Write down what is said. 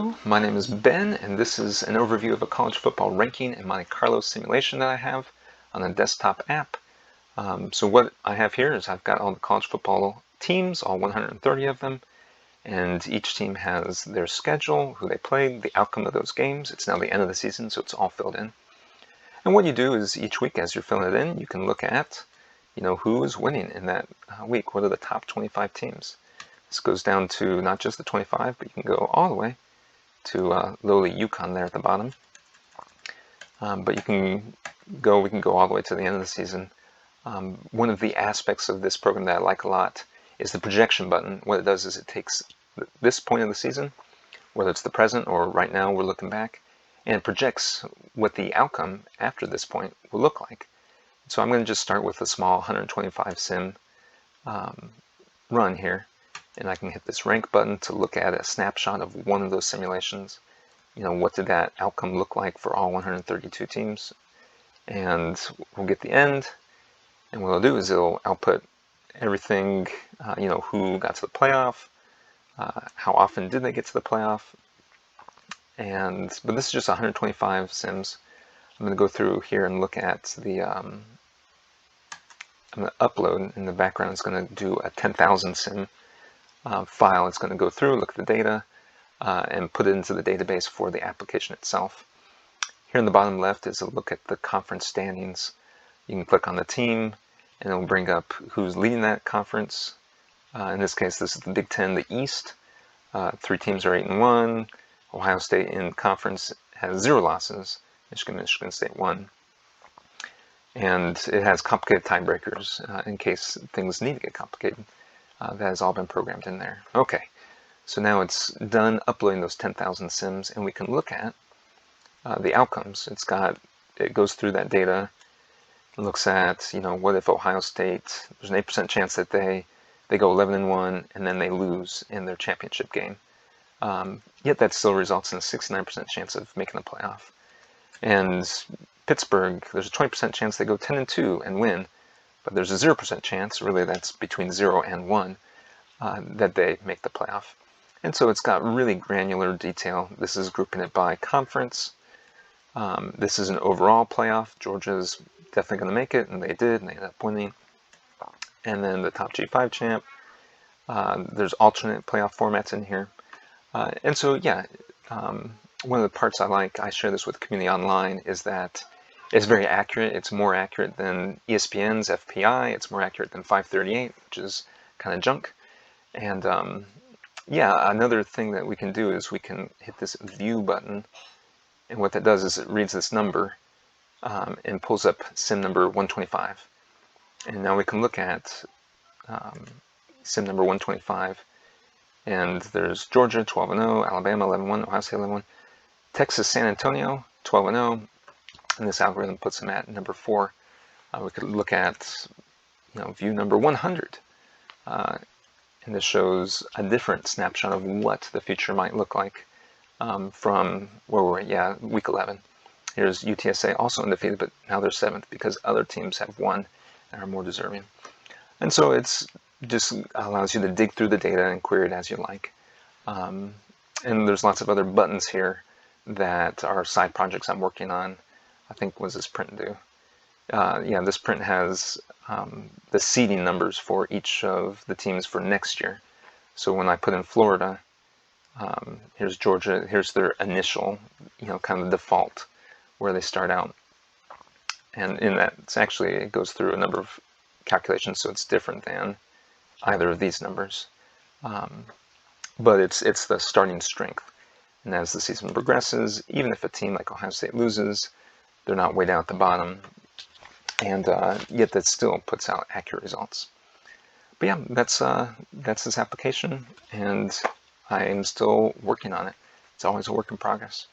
Hello, my name is Ben, and this is an overview of a college football ranking and Monte Carlo simulation that I have on a desktop app. So what I have here is I've got all the college football teams, all 130 of them, and each team has their schedule, who they played, the outcome of those games. It's now the end of the season, so it's all filled in. And what you do is each week as you're filling it in, you can look at, who is winning in that week. What are the top 25 teams? This goes down to not just the 25, but you can go all the way to lowly Yukon there at the bottom. But we can go all the way to the end of the season. One of the aspects of this program that I like a lot is the projection button. What it does is it takes this point of the season, whether it's the present or right now we're looking back, and it projects what the outcome after this point will look like. So I'm going to just start with a small 125 sim run here. And I can hit this rank button to look at a snapshot of one of those simulations. What did that outcome look like for all 132 teams? And we'll get the end. And what it'll do is it'll output everything, who got to the playoff, how often did they get to the playoff. But this is just 125 sims. I'm going to go through here and look at the, I'm going to upload in the background. It's going to do a 10,000 sim file. It's going to go through, look at the data, and put it into the database for the application itself. Here in the bottom left is a look at the conference standings. You can click on the team, and it will bring up who's leading that conference. In this case, this is the Big Ten, the East. 3 teams are 8-1. Ohio State in conference has 0 losses. Michigan State 1. And it has complicated tiebreakers in case things need to get complicated. That has all been programmed in there. Okay, so now it's done uploading those 10,000 sims, and we can look at the outcomes. It goes through that data, looks at, what if Ohio State, there's an 8% chance that they go 11-1 and then they lose in their championship game. Yet that still results in a 69% chance of making the playoff. And Pittsburgh, there's a 20% chance they go 10-2 and win. But there's a 0% chance, really that's between 0 and 1, that they make the playoff. And so it's got really granular detail. This is grouping it by conference. This is an overall playoff. Georgia's definitely going to make it, and they did, and they ended up winning. And then the top G5 champ. There's alternate playoff formats in here. And so, yeah, one of the parts I share this with community online, is that it's very accurate. It's more accurate than ESPN's FPI. It's more accurate than 538, which is kind of junk. And yeah, another thing that we can do is we can hit this view button. And what that does is it reads this number and pulls up sim number 125. And now we can look at sim number 125. And there's Georgia 12-0, Alabama 11-1, Ohio State 11-1, Texas San Antonio 12-0. And this algorithm puts them at number 4. We could look at, view number 100, and this shows a different snapshot of what the future might look like from where we're at. Yeah, week 11. Here's UTSA, also undefeated, but now they're 7th because other teams have won and are more deserving. And so it's just allows you to dig through the data and query it as you like. And there's lots of other buttons here that are side projects I'm working on. I think, was this print due? Yeah, this print has the seeding numbers for each of the teams for next year. So when I put in Florida, here's Georgia, here's their initial, kind of default, where they start out. And in that, it goes through a number of calculations, so it's different than either of these numbers. But it's the starting strength. And as the season progresses, even if a team like Ohio State loses, they're not way down at the bottom, and yet that still puts out accurate results. But yeah, that's this application, and I am still working on it. It's always a work in progress.